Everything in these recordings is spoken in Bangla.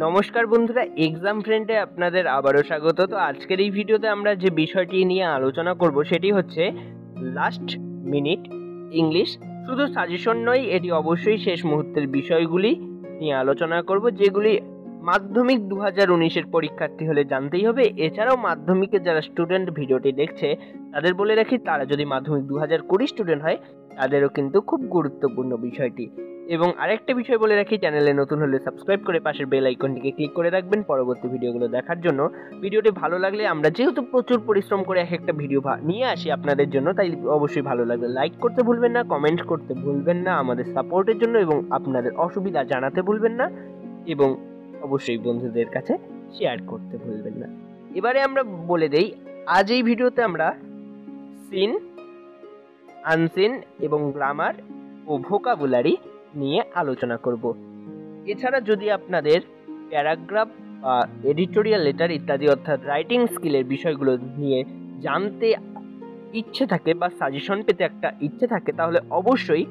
নমস্কার বন্ধুরা, এক্সাম ফ্রেন্ডে আপনাদের আবারও স্বাগত। তো আজকের এই ভিডিওতে আমরা যে বিষয়টি নিয়ে আলোচনা করব সেটি হচ্ছে লাস্ট মিনিট ইংলিশ। শুধু সাজেশন নয়, এটি অবশ্যই শেষ মুহূর্তের বিষয়গুলি নিয়ে আলোচনা করব, যেগুলি মাধ্যমিক 2019-এর পরীক্ষার্থী হলে জানতেই হবে। এছাড়াও মাধ্যমিকের যারা স্টুডেন্ট ভিডিওটি দেখছে তাদের বলে রাখি, তারা যদি মাধ্যমিক 2020 স্টুডেন্ট হয় তাদেরও কিন্তু খুব গুরুত্বপূর্ণ বিষয়টি। এবং আরেকটা বিষয় বলে রাখি, চ্যানেলে নতুন হলে সাবস্ক্রাইব করে পাশের বেল আইকনটিকে ক্লিক করে রাখবেন পরবর্তী ভিডিওগুলো দেখার জন্য। ভিডিওটি ভালো লাগলে, আমরা যেহেতু প্রচুর পরিশ্রম করে এক একটা ভিডিও নিয়ে আসি আপনাদের জন্য, তাই অবশ্যই ভালো লাগবে লাইক করতে ভুলবেন না, কমেন্ট করতে ভুলবেন না আমাদের সাপোর্টের জন্য, এবং আপনাদের অসুবিধা জানাতে ভুলবেন না, এবং অবশ্যই বন্ধুদের কাছে শেয়ার করতে ভুলবেন না। এবারে আমরা বলে দেই, আজ এই ভিডিওতে আমরা সিন, আনসিন এবং গ্রামার ও ভোকাবুলারি নিয়ে আলোচনা করব। এছাড়া যদি আপনাদের প্যারাগ্রাফ বা এডিটোরিয়াল লেটার ইত্যাদি অর্থাৎ রাইটিং স্কিলের বিষয়গুলো নিয়ে জানতে ইচ্ছে থাকে বা সাজেশন পেতে একটা ইচ্ছে থাকে, তাহলে অবশ্যই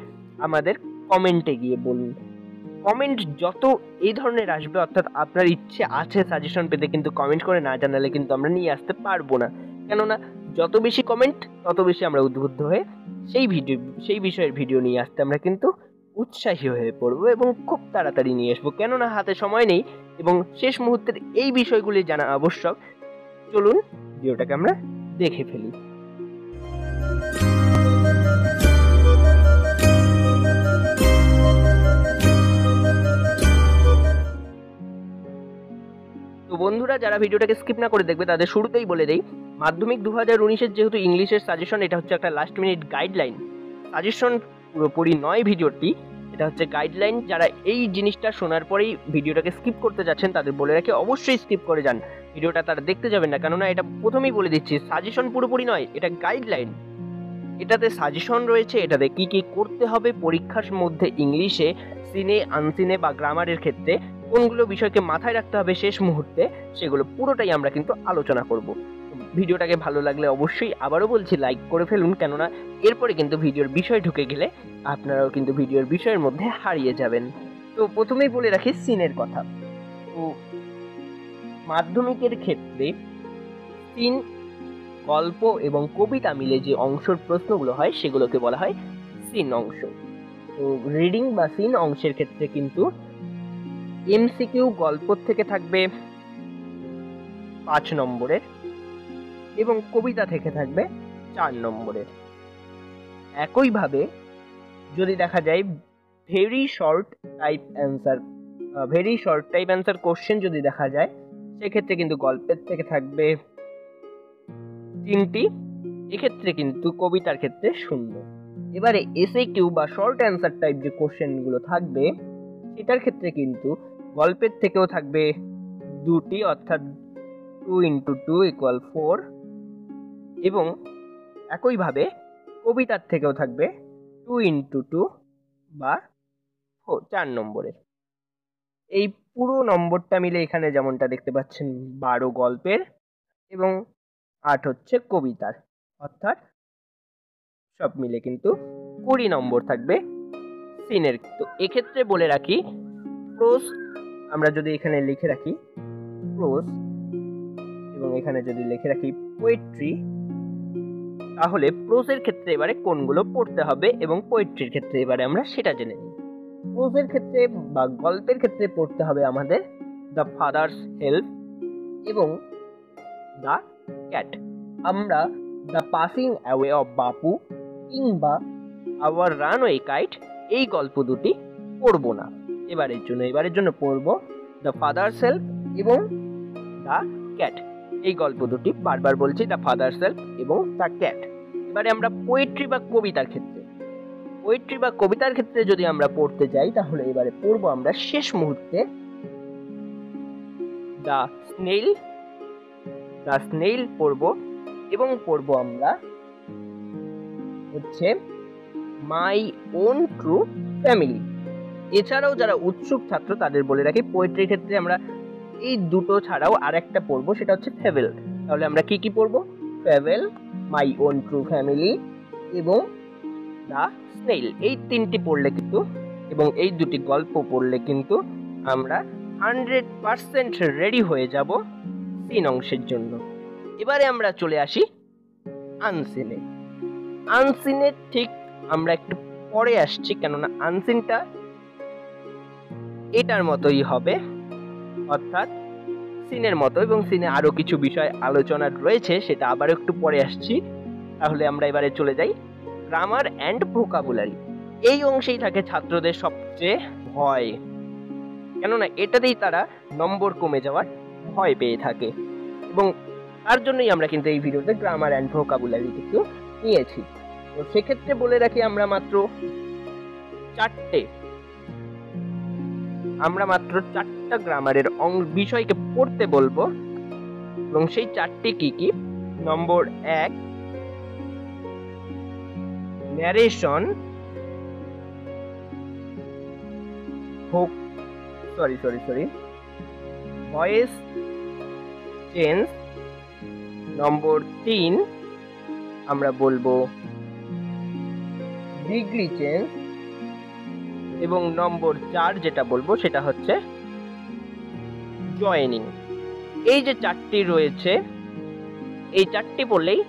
আমাদের কমেন্টে গিয়ে বলুন। কমেন্ট যত এই ধরনের আসবে, অর্থাৎ আপনার ইচ্ছে আছে সাজেশন পেতে, কিন্তু কমেন্ট করে না জানালে কিন্তু আমরা নিয়ে আসতে পারবো না। কেননা যত বেশি কমেন্ট তত বেশি আমরা উদ্বুদ্ধ হয়ে সেই বিষয়ের ভিডিও নিয়ে আসতে আমরা কিন্তু উৎসাহী হয়ে পড়বো এবং খুব তাড়াতাড়ি নিয়ে আসবো। কেননা হাতে সময় নেই এবং শেষ মুহূর্তের এই বিষয়গুলি জানা আবশ্যক। চলুন ভিডিওটাকে আমরা দেখে ফেলি। তো বন্ধুরা, যারা ভিডিওটাকে স্কিপ না করে দেখবে তাদের শুরুতেই বলে দেই, মাধ্যমিক 2019-এর যেহেতু ইংলিশের সাজেশন, এটা হচ্ছে একটা লাস্ট মিনিট গাইডলাইন। সাজেশন পুরোপুরি নয় ভিডিওটি, এটা হচ্ছে গাইডলাইন। যারা এই জিনিসটা শোনার পরেই ভিডিওটাকে স্কিপ করতে যাচ্ছেন তাদের বলে রাখি, অবশ্যই স্কিপ করে যান ভিডিওটা, তারা দেখতে যাবেন না। কেননা এটা প্রথমেই বলে দিচ্ছি, সাজেশন পুরোপুরি নয়, এটা গাইডলাইন। এটাতে সাজেশন রয়েছে, এটাতে কি কি করতে হবে পরীক্ষার মধ্যে ইংলিশে, সিনে, আনসিনে বা গ্রামারের ক্ষেত্রে কোনগুলো বিষয়কে মাথায় রাখতে হবে শেষ মুহূর্তে, সেগুলো পুরোটাই আমরা কিন্তু আলোচনা করব। ভিডিওটাকে ভালো লাগলে অবশ্যই, আবারও বলছি, লাইক করে ফেলুন। কেননা এরপরে কিন্তু ভিডিওর বিষয় ঢুকে গেলে আপনারাও কিন্তু ভিডিওর বিষয়ের মধ্যে হারিয়ে যাবেন। তো প্রথমেই বলে রাখি সিনের কথা। তো মাধ্যমিকের ক্ষেত্রে সিন, গল্প এবং কবিতা মিলে যে অংশের প্রশ্নগুলো হয় সেগুলোকে বলা হয় সিন অংশ। তো রিডিং বা সিন অংশের ক্ষেত্রে কিন্তু এমসিকিউ গল্প থেকে থাকবে 5 নম্বরের এবং কবিতা থেকে থাকবে 4 নম্বরের। একইভাবে যদি দেখা যায় very short type answer question যদি দেখা যায়, সেক্ষেত্রে কিন্তু গল্পের থেকে থাকবে 3টি, এক্ষেত্রে কিন্তু কবিতার ক্ষেত্রে 0। এবারে এসএ কিউ বা শর্ট অ্যান্সার টাইপ যে কোশ্চেনগুলো থাকবে, সেটার ক্ষেত্রে কিন্তু গল্পের থেকেও থাকবে 2টি, অর্থাৎ 2 × 2 = 4, এবং একইভাবে কবিতার থেকেও থাকবে 2 × 2 বা 4 নম্বরের। এই পুরো নম্বরটা মিলে এখানে যেমনটা দেখতে পাচ্ছেন 12 গল্পের এবং 8 হচ্ছে কবিতার, অর্থাৎ সব মিলে কিন্তু 20 নম্বর থাকবে সিনের। তো এক্ষেত্রে বলে রাখি, প্রোজ আমরা যদি এখানে লিখে রাখি প্রোজ এবং এখানে যদি লিখে রাখি পোয়েট্রি, তাহলে প্রোজের ক্ষেত্রে এবারে কোনগুলো পড়তে হবে এবং পোয়েট্রির ক্ষেত্রে এবারে আমরা সেটা জেনে নিই। প্রোজের ক্ষেত্রে বা গল্পের ক্ষেত্রে পড়তে হবে আমাদের দ্য ফাদার্স হেল্প এবং দ্য ক্যাট। আমরা দ্য পাসিং অ্যাওয়ে অফ বাপু কিংবা আওয়ার রানওয়ে কাইট এই গল্প দুটি পড়ব না এবারের জন্য পড়ব দ্য ফাদার্স হেল্প এবং দ্য ক্যাট। এই গল্প দুটি, বারবার বলছি, দ্য ফাদার্স হেল্প এবং দ্য ক্যাট। এবারে আমরা পোয়েট্রি বা কবিতার ক্ষেত্রে যদি আমরা পড়তে যাই, তাহলে এবারে পড়ব আমরা শেষ মুহূর্তে দ্য স্নেইল পড়ব, এবং পড়ব আমরা হচ্ছে মাই ওন ট্রু ফ্যামিলি। এছাড়াও যারা উৎসুক ছাত্র তাদের বলে রাখি, পোয়েট্রির ক্ষেত্রে আমরা এই দুটো ছাড়াও আরেকটা পড়বো, সেটা হচ্ছে ফেবেল। তাহলে আমরা কি পড়বো? Fable, my own true family এবং দ্য স্নেইল। এই 3টি পড়লে কিন্তু, এবং এই 2টি গল্প পড়লে কিন্তু আমরা 100% রেডি হয়ে যাব সিন অংশের জন্য। এবারে আমরা চলে আসি আনসিনে। আনসিনের ঠিক আমরা একটু পরে আসছি, কেননা আনসিনটা এটার মতোই হবে, অর্থাৎ সিনের মতো, এবং সিনে আরো কিছু বিষয় আলোচনা রয়েছে, সেটা আবার একটু পরে আসছি। তাহলে আমরা এবারে চলে যাই গ্রামার অ্যান্ড ভোকাবুলারি। এই অংশেই থাকে ছাত্রদের সবচেয়ে ভয়, কেননা এটাতেই তারা নম্বর কমে যাওয়ার ভয় পেয়ে থাকে, এবং তার জন্যই আমরা কিন্তু এই ভিডিওতে গ্রামার অ্যান্ড ভোকাবুলারি কিন্তু নিয়েছি। তো সেক্ষেত্রে বলে রাখি আমরা মাত্র চারটা গ্রামারের বিষয়কে পড়তে বলবো, এবং সেই চারটি কি কি? নম্বর 1 ন্যারেশন, ভয়েস চেঞ্জ। নম্বর 3 আমরা বলবো ডিগ্রি চেঞ্জ, এবং নম্বর 4 যেটা বলবো সেটা হচ্ছে জয়েনিং। এই যে চারটি রয়েছে, এই চারটি বললেই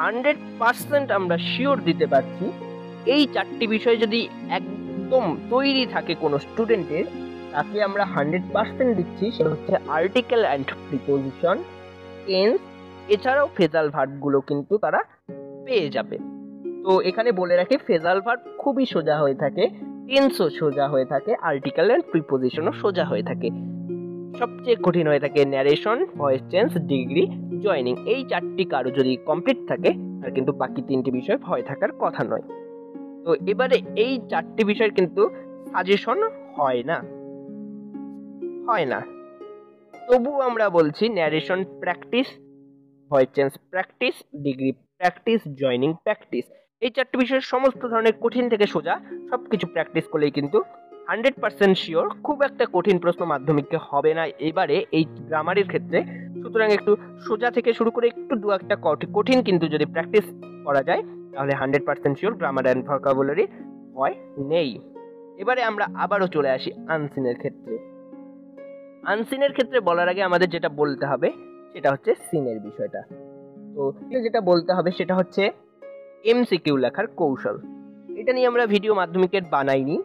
100% আমরা শিওর দিতে পারছি এই চারটি বিষয় যদি একদম তৈরি থাকে কোনো স্টুডেন্টের, তাকে আমরা 100% দিচ্ছি। সেটা হচ্ছে আর্টিকেল অ্যান্ড প্রিপোজিশন, টেন্স, এছাড়াও ফ্রেজাল ভার্বগুলো কিন্তু তারা পেয়ে যাবে। তো এখানে বলে রাখি ফ্রেজাল ভার্ব খুবই সোজা হয়ে থাকে, টেন্সও সোজা হয়ে থাকে, আর্টিকেল অ্যান্ড প্রিপোজিশনও সোজা হয়ে থাকে। সবচেয়ে কঠিন হয়ে থাকে narration, voice change, degree, joining. এই চারটি কারো যদি কমপ্লিট থাকে, আর কিন্তু বাকি তিনটি বিষয় ভয় থাকার কথা নয়। তো এবারে এই চারটি বিষয় কিন্তু সাজেশন হয় না, তবু আমরা বলছি narration practice, voice change practice, degree practice, joining practice. এই চারটি বিষয়ের সমস্ত ধরনের কঠিন থেকে সোজা সবকিছু প্র্যাকটিস করলেই কিন্তু 100% শিওর খুব একটা কঠিন প্রশ্ন মাধ্যমিকে হবে না এবারে এই গ্রামারের ক্ষেত্রে। সুতরাং একটু সোজা থেকে শুরু করে একটু দু একটা কঠিন কিন্তু যদি প্র্যাকটিস করা যায়, তাহলে 100% শিওর গ্রামার অ্যান্ড ভোকাবুলারি ভয় নেই। এবারে আমরা আবারও চলে আসি আনসিনের ক্ষেত্রে। আনসিনের ক্ষেত্রে বলার আগে আমাদের যেটা বলতে হবে সেটা হচ্ছে সিনের বিষয়টা। তো যেটা বলতে হবে সেটা হচ্ছে এমসিকিউ লেখার কৌশল। এটা নিয়ে আমরা ভিডিও মাধ্যমিকের বানাইনি,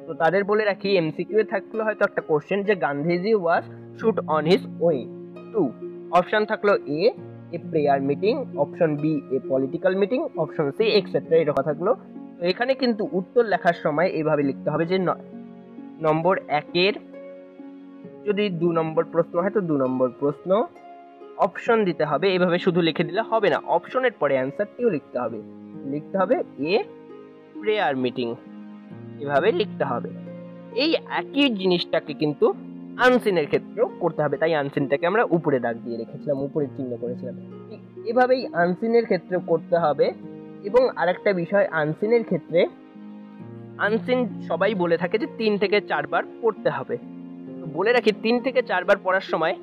তো তাদের বলে রাখি এমসিকিউ এ থাকলো হয়তো একটা কোশ্চেন যে Gandhiji was shot on his way to, option থাকলো A prayer meeting, option B a political meeting, option C etcetera, এরকম থাকলো। তো এখানে কিন্তু উত্তর লেখার সময় এইভাবে লিখতে হবে যে নম্বর 1-এর যদি 2 নম্বর প্রশ্ন হয় তো 2 নম্বর প্রশ্ন, অপশন দিতে হবে। এভাবে শুধু লিখে দিলে হবে না, অপশনের পরে অ্যান্সারটিও লিখতে হবে এ প্রেয়ার মিটিং, এভাবে লিখতে হবে। এই একই জিনিসটাকে কিন্তু আনসিনের ক্ষেত্রেও করতে হবে, তাই আনসিনটাকে আমরা উপরে দাগ দিয়ে রেখেছিলাম, উপরে চিহ্ন করেছিলাম। ঠিক এভাবেই আনসিনের ক্ষেত্রেও করতে হবে। এবং আরেকটা বিষয়, আনসিনের ক্ষেত্রে আনসিন সবাই বলে থাকে যে 3 থেকে 4 বার পড়তে হবে। তো বলে রাখি 3 থেকে 4 বার পড়ার সময়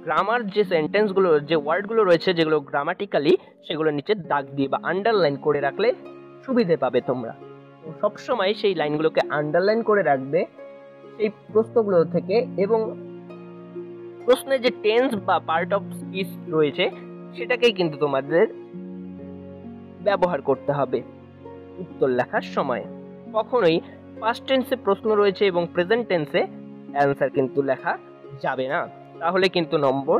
গ্রামার যে সেন্টেন্সগুলো, যে ওয়ার্ডগুলো রয়েছে যেগুলো গ্রামাটিক্যালি, সেগুলো নিচে দাগ দিয়ে বা আন্ডারলাইন করে রাখলে সুবিধে পাবে তোমরা। তো সবসময় সেই লাইনগুলোকে আন্ডারলাইন করে রাখবে সেই প্রশ্নগুলো থেকে, এবং প্রশ্নে যে টেন্স বা পার্ট অফ স্পিচ রয়েছে সেটাকেই কিন্তু তোমাদের ব্যবহার করতে হবে উত্তর লেখার সময়। কখনোই পাস্ট টেন্সে প্রশ্ন রয়েছে এবং প্রেজেন্ট টেন্সে অ্যান্সার কিন্তু লেখা যাবে না, তাহলে কিন্তু নম্বর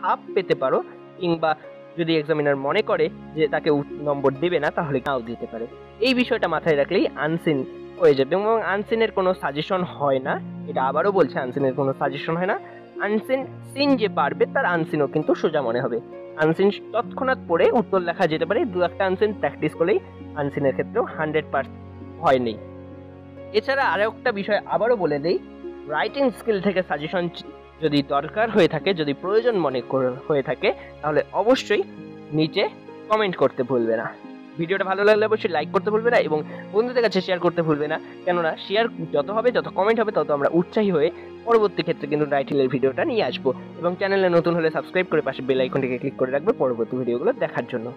হাফ পেতে পারো, কিংবা যদি এক্সামিনার মনে করে যে তাকে নম্বর দেবে না তাহলে নাও দিতে পারে। এই বিষয়টা মাথায় রাখলেই আনসিন হয়ে যাবে। এবং আনসিনের কোনো সাজেশন হয় না, এটা আবারও বলছে, আনসিনের কোনো সাজেশন হয় না। আনসিন সিন যে পারবে তার আনসিনও কিন্তু সোজা মনে হবে। আনসিন তৎক্ষণাৎ পড়ে উত্তর লেখা যেতে পারে, 2-একটা আনসিন প্র্যাকটিস করলেই আনসিনের ক্ষেত্রেও 100% ভয় নেই। এছাড়া আরও একটা বিষয় আবারও বলে দেই, রাইটিং স্কিল থেকে সাজেশন যদি দরকার হয়ে থাকে, যদি প্রয়োজন মনে হয়ে থাকে, তাহলে অবশ্যই নিচে কমেন্ট করতে ভুলবে না। ভিডিওটা ভালো লাগলে অবশ্যই লাইক করতে ভুলবে না, এবং বন্ধুদের কাছে শেয়ার করতে ভুলবে না, কেননা শেয়ার যত হবে, যত কমেন্ট হবে, তত আমরা উৎসাহী হয়ে পরবর্তী ক্ষেত্রে কিন্তু টাইটেলের ভিডিওটা নিয়ে আসবো। এবং চ্যানেলে নতুন হলে সাবস্ক্রাইব করে পাশে বেল আইকনটিকে ক্লিক করে রাখবে পরবর্তী ভিডিওগুলো দেখার জন্য।